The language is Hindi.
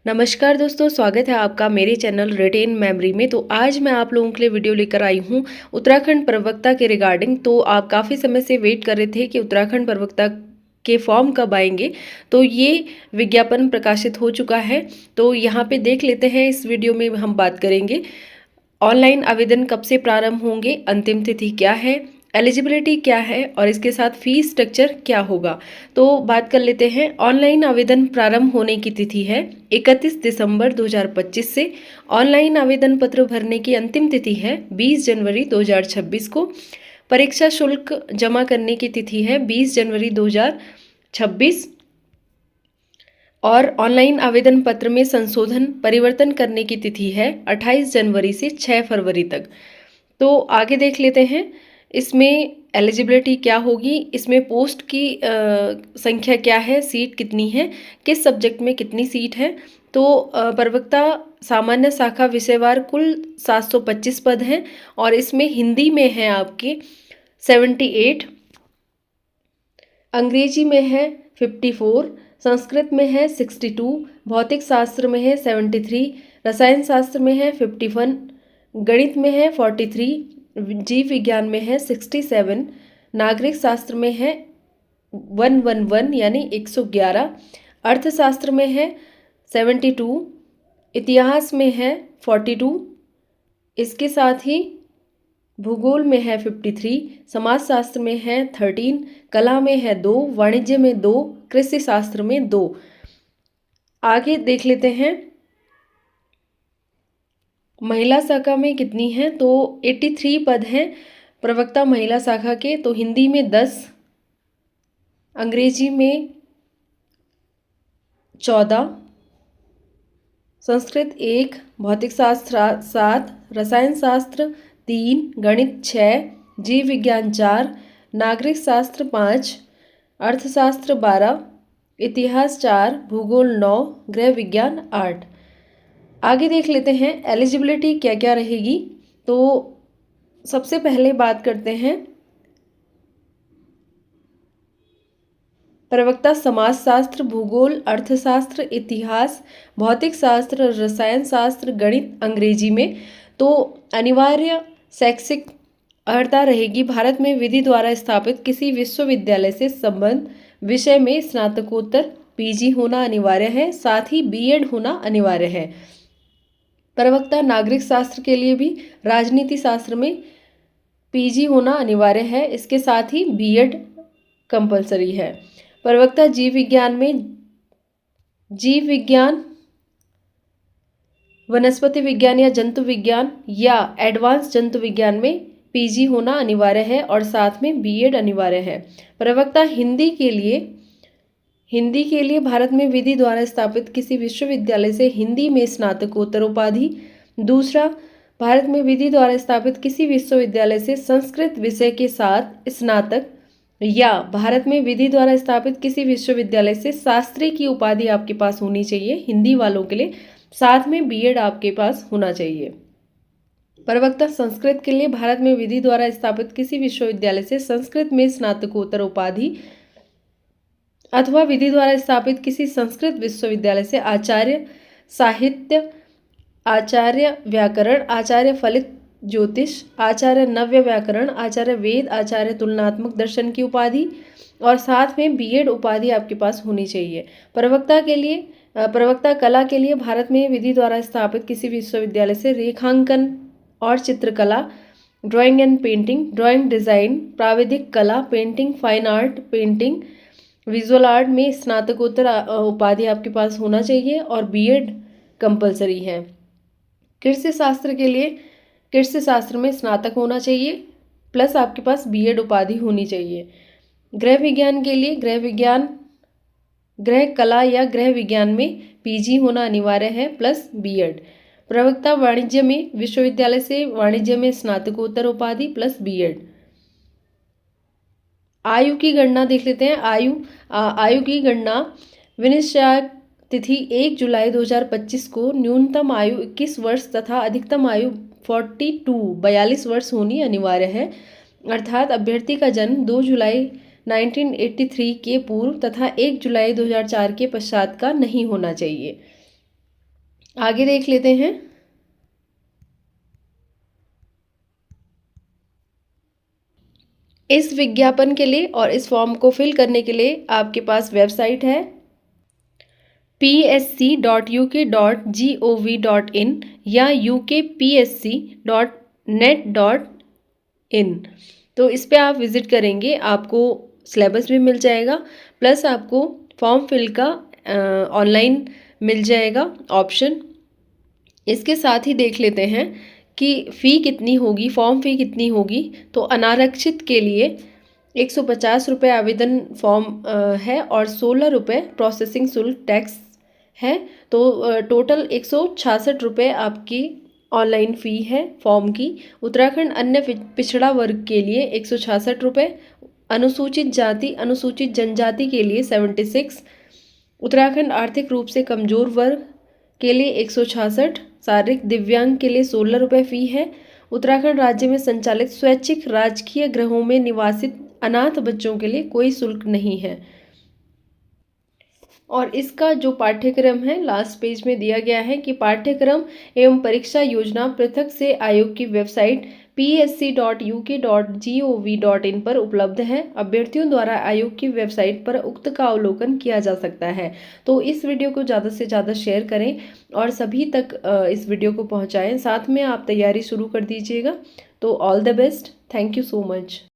नमस्कार दोस्तों, स्वागत है आपका मेरे चैनल रिटेन मेमोरी में। तो आज मैं आप लोगों के लिए वीडियो लेकर आई हूँ उत्तराखंड प्रवक्ता के रिगार्डिंग। तो आप काफ़ी समय से वेट कर रहे थे कि उत्तराखंड प्रवक्ता के फॉर्म कब आएंगे, तो ये विज्ञापन प्रकाशित हो चुका है। तो यहाँ पे देख लेते हैं, इस वीडियो में हम बात करेंगे ऑनलाइन आवेदन कब से प्रारंभ होंगे, अंतिम तिथि क्या है, एलिजिबिलिटी क्या है और इसके साथ फीस स्ट्रक्चर क्या होगा। तो बात कर लेते हैं। ऑनलाइन आवेदन प्रारंभ होने की तिथि है 31 दिसंबर 2025 से। ऑनलाइन आवेदन पत्र भरने की अंतिम तिथि है 20 जनवरी 2026 को। परीक्षा शुल्क जमा करने की तिथि है 20 जनवरी 2026 और ऑनलाइन आवेदन पत्र में संशोधन परिवर्तन करने की तिथि है 28 जनवरी से 6 फरवरी तक। तो आगे देख लेते हैं, इसमें एलिजिबिलिटी क्या होगी, इसमें पोस्ट की संख्या क्या है, सीट कितनी है, किस सब्जेक्ट में कितनी सीट है। तो प्रवक्ता सामान्य शाखा विषयवार कुल 725 पद हैं और इसमें हिंदी में है आपके 78, अंग्रेजी में है 54, संस्कृत में है 62, भौतिक शास्त्र में है 73, रसायन शास्त्र में है 51, गणित में है 43, जीव विज्ञान में है 67, नागरिक शास्त्र में है 111 यानी 111, अर्थशास्त्र में है 72, इतिहास में है 42, इसके साथ ही भूगोल में है 53, समाजशास्त्र में है 13, कला में है 2, वाणिज्य में 2, कृषि शास्त्र में 2। आगे देख लेते हैं महिला शाखा में कितनी है। तो 83 पद हैं प्रवक्ता महिला शाखा के। तो हिंदी में 10, अंग्रेजी में 14, संस्कृत 1, भौतिक शास्त्र 7, रसायन शास्त्र 3, गणित 6, जीव विज्ञान 4, नागरिक शास्त्र 5, अर्थशास्त्र 12, इतिहास 4, भूगोल 9, गृह विज्ञान 8। आगे देख लेते हैं एलिजिबिलिटी क्या क्या रहेगी। तो सबसे पहले बात करते हैं प्रवक्ता समाजशास्त्र, भूगोल, अर्थशास्त्र, इतिहास, भौतिक शास्त्र, रसायन शास्त्र, गणित, अंग्रेजी में। तो अनिवार्य शैक्षिक अर्हता रहेगी भारत में विधि द्वारा स्थापित किसी विश्वविद्यालय से संबद्ध विषय में स्नातकोत्तर पीजी होना अनिवार्य है, साथ ही बीएड होना अनिवार्य है। प्रवक्ता नागरिक शास्त्र के लिए भी राजनीति शास्त्र में पीजी होना अनिवार्य है, इसके साथ ही बीएड कंपलसरी है। प्रवक्ता जीव विज्ञान में जीव विज्ञान, वनस्पति विज्ञान या जंतु विज्ञान या एडवांस जंतु विज्ञान में पीजी होना अनिवार्य है और साथ में बीएड अनिवार्य है। प्रवक्ता हिंदी के लिए भारत में विधि द्वारा स्थापित किसी विश्वविद्यालय से हिंदी में स्नातकोत्तर उपाधि। दूसरा, भारत में विधि द्वारा स्थापित किसी विश्वविद्यालय से संस्कृत विषय के साथ स्नातक, या भारत में विधि द्वारा स्थापित किसी विश्वविद्यालय से शास्त्री की उपाधि आपके पास होनी चाहिए हिंदी वालों के लिए, साथ में बीएड आपके पास होना चाहिए। प्रवक्ता संस्कृत के लिए भारत में विधि द्वारा स्थापित किसी विश्वविद्यालय से संस्कृत में स्नातकोत्तर उपाधि अथवा विधि द्वारा स्थापित किसी संस्कृत विश्वविद्यालय से आचार्य साहित्य, आचार्य व्याकरण, आचार्य फलित ज्योतिष, आचार्य नव्य व्याकरण, आचार्य वेद, आचार्य तुलनात्मक दर्शन की उपाधि और साथ में बीएड उपाधि आपके पास होनी चाहिए। प्रवक्ता कला के लिए भारत में विधि द्वारा स्थापित किसी विश्वविद्यालय से रेखांकन और चित्रकला, drawing and painting, drawing design, प्राविधिक कला, painting, fine art, painting, visual art में स्नातकोत्तर उपाधि आपके पास होना चाहिए और बीएड कंपलसरी है। कृषि शास्त्र के लिए कृषि शास्त्र में स्नातक होना चाहिए प्लस आपके पास बीएड उपाधि होनी चाहिए। गृह विज्ञान के लिए गृह कला या गृह विज्ञान में पीजी होना अनिवार्य है प्लस बीएड। प्रवक्ता वाणिज्य में विश्वविद्यालय से वाणिज्य में स्नातकोत्तर उपाधि प्लस बीएड। आयु की गणना देख लेते हैं। आयु की गणना विनिश्चय तिथि 1 जुलाई 2025 को न्यूनतम आयु 21 वर्ष तथा अधिकतम आयु 42 वर्ष होनी अनिवार्य है, अर्थात अभ्यर्थी का जन्म 2 जुलाई 1983 के पूर्व तथा 1 जुलाई 2004 के पश्चात का नहीं होना चाहिए। आगे देख लेते हैं। इस विज्ञापन के लिए और इस फॉर्म को फिल करने के लिए आपके पास वेबसाइट है psc.uk.gov.in या ukpsc.net.in। तो इस पे आप विज़िट करेंगे, आपको सिलेबस भी मिल जाएगा, प्लस आपको फॉर्म फिल का ऑनलाइन मिल जाएगा ऑप्शन। इसके साथ ही देख लेते हैं कि फ़ी कितनी होगी, फॉर्म फ़ी कितनी होगी। तो अनारक्षित के लिए 150 रुपये आवेदन फॉर्म है और 16 रुपये प्रोसेसिंग शुल्क टैक्स है। तो टोटल 166 रुपये आपकी ऑनलाइन फ़ी है फॉर्म की। उत्तराखंड अन्य पिछड़ा वर्ग के लिए 166 रुपये, अनुसूचित जाति अनुसूचित जनजाति के लिए 76, उत्तराखंड आर्थिक रूप से कमजोर वर्ग के लिए 166, शारीरिक दिव्यांग के लिए 16 रुपये फ़ी है। उत्तराखंड राज्य में संचालित स्वैच्छिक राजकीय गृहों में निवासित अनाथ बच्चों के लिए कोई शुल्क नहीं है। और इसका जो पाठ्यक्रम है लास्ट पेज में दिया गया है कि पाठ्यक्रम एवं परीक्षा योजना पृथक से आयोग की वेबसाइट psc.uk.gov.in पर उपलब्ध है। अभ्यर्थियों द्वारा आयोग की वेबसाइट पर उक्त का अवलोकन किया जा सकता है। तो इस वीडियो को ज़्यादा से ज़्यादा शेयर करें और सभी तक इस वीडियो को पहुँचाएँ। साथ में आप तैयारी शुरू कर दीजिएगा। तो all the best, thank you so much.